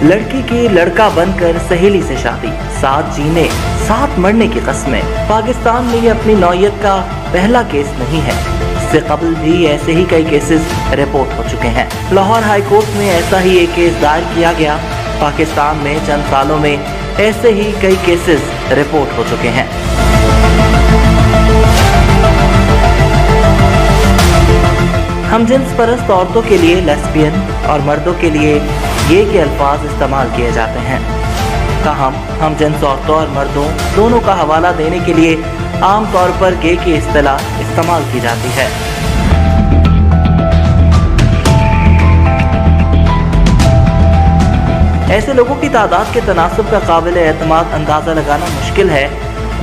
लड़की की लड़का बनकर सहेली से शादी, साथ जीने साथ मरने की कस्में। पाकिस्तान में ये अपनी नौयत का पहला केस नहीं है, इससे कबल भी ऐसे ही कई केसेस रिपोर्ट हो चुके हैं। लाहौर हाई कोर्ट में ऐसा ही एक केस दायर किया गया। पाकिस्तान में चंद सालों में ऐसे ही कई केसेस रिपोर्ट हो चुके हैं। हम जिन्स परस्त औरतों के लिए लेस्बियन और मर्दों के लिए गे के अल्फाज इस्तेमाल किए जाते हैं। ताहम हम जिन्स औरतों और मर्दों दोनों का हवाला देने के लिए आम तौर पर गे की इस्तिलाह इस्तेमाल की जाती है। ऐसे लोगों की तादाद के तनासब का काबिल एतमाद अंदाज़ा लगाना मुश्किल है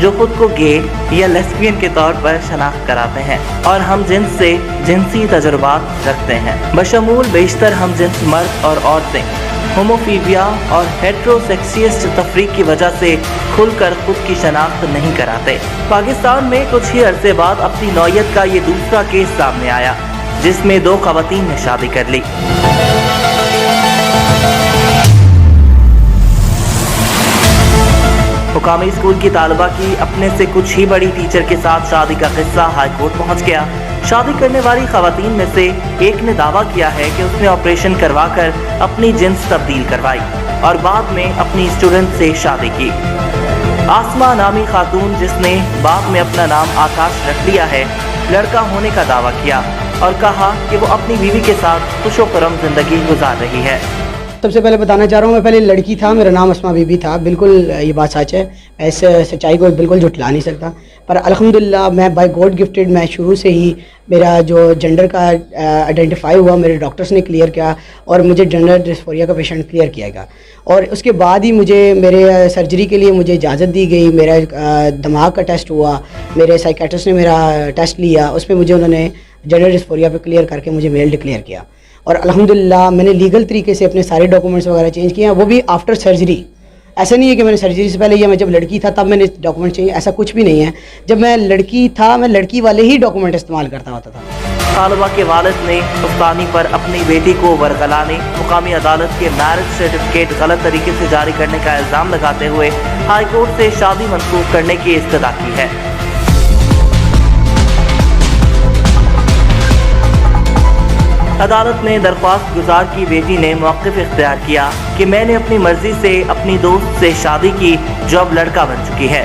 जो खुद को गे या लेस्बियन के तौर पर शनाख्त कराते हैं और हम जिन्स से जिनसी तजुर्बात रखते हैं। बशमूल बेशतर हम जिन्स मर्द और औरतें होमोफीबिया और हेट्रोसेक्सिस्ट तफरीक की वजह से खुलकर खुद की शनाख्त नहीं कराते। पाकिस्तान में कुछ ही अरसे बाद अपनी नौयत का ये दूसरा केस सामने आया जिसमें 2 खवातीन ने शादी कर ली। मुकामी स्कूल की तालिबा की अपने से कुछ ही बड़ी टीचर के साथ शादी का किस्सा हाई कोर्ट पहुंच गया। शादी करने वाली खवातीन में से एक ने दावा किया है कि उसने ऑपरेशन करवाकर अपनी जिन्स तब्दील करवाई और बाद में अपनी स्टूडेंट से शादी की। आसमा नामी खातून, जिसने बाद में अपना नाम आकाश रख लिया है, लड़का होने का दावा किया और कहा कि वो अपनी बीवी के साथ खुशो-खुर्रम जिंदगी गुजार रही है। सबसे पहले बताना चाह रहा हूँ, मैं पहले लड़की था, मेरा नाम अस्मा बीबी था। बिल्कुल ये बात सच है, ऐसे सच्चाई को बिल्कुल झुठला नहीं सकता। पर अल्हम्दुलिल्लाह मैं बाय गॉड गिफ्टेड, मैं शुरू से ही मेरा जो जेंडर का आइडेंटिफाई हुआ मेरे डॉक्टर्स ने क्लियर किया और मुझे जेंडर डिस्फोरिया का पेशेंट क्लियर किया गया। और उसके बाद ही मुझे मेरे सर्जरी के लिए मुझे इजाज़त दी गई। मेरा दिमाग का टेस्ट हुआ, मेरे साइकेट्रिस्ट ने मेरा टेस्ट लिया, उसमें मुझे उन्होंने जेंडर डिस्फोरिया पे क्लियर करके मुझे मेल डिक्लेयर किया। और अल्हम्दुलिल्लाह मैंने लीगल तरीके से अपने सारे डॉक्यूमेंट्स वगैरह चेंज किए हैं, वो भी आफ्टर सर्जरी। ऐसा नहीं है कि मैंने सर्जरी से पहले या मैं जब लड़की था तब मैंने डॉक्यूमेंट चेंज, ऐसा कुछ भी नहीं है। जब मैं लड़की था मैं लड़की वाले ही डॉक्यूमेंट इस्तेमाल करता होता था। तालिबा के वालिद ने उस्तानी पर अपनी बेटी को वरगलाने, मुकामी अदालत के मैरिज सर्टिफिकेट गलत तरीके से जारी करने का इल्ज़ाम लगाते हुए हाई कोर्ट से शादी मंसूख करने की इस्तदा की है। अदालत ने दरख्वास्त गुजार की बेटी ने मौक़िफ़ इख्तियार किया कि मैंने अपनी मर्जी से अपनी दोस्त से शादी की जो अब लड़का बन चुकी है।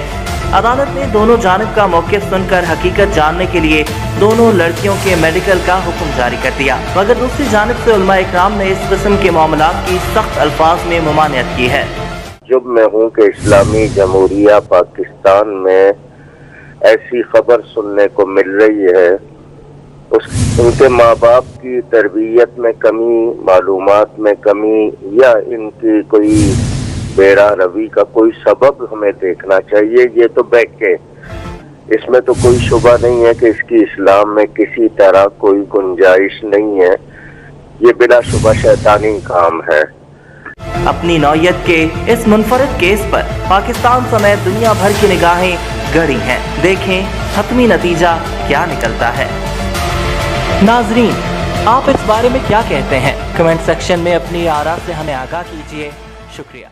अदालत ने दोनों जानिब का मौक़िफ़ सुनकर हकीकत जानने के लिए दोनों लड़कियों के मेडिकल का हुक्म जारी कर दिया, मगर दूसरी जानिब से उलमा इकराम ने इस किस्म के मामलात की सख्त अल्फाज में ममानियत की है। जब मैं हूँ कि इस्लामी जमहूरिया पाकिस्तान में ऐसी खबर सुनने को मिल रही है, उनके माँ बाप की तरबियत में कमी, मालूमात में कमी या इनकी कोई बेड़ा रवि का कोई सबब हमें देखना चाहिए। ये तो बैके, इसमें तो कोई शुबा नहीं है कि इसकी इस्लाम में किसी तरह कोई गुंजाइश नहीं है। ये बिला शुबा शैतानी काम है। अपनी नौयत के इस मुनफरिद केस पर पाकिस्तान समेत दुनिया भर की निगाहें गड़ी हैं। देखें हतमी नतीजा क्या निकलता है। नाजरीन, आप इस बारे में क्या कहते हैं? कमेंट सेक्शन में अपनी आरा से हमें आगाह कीजिए। शुक्रिया।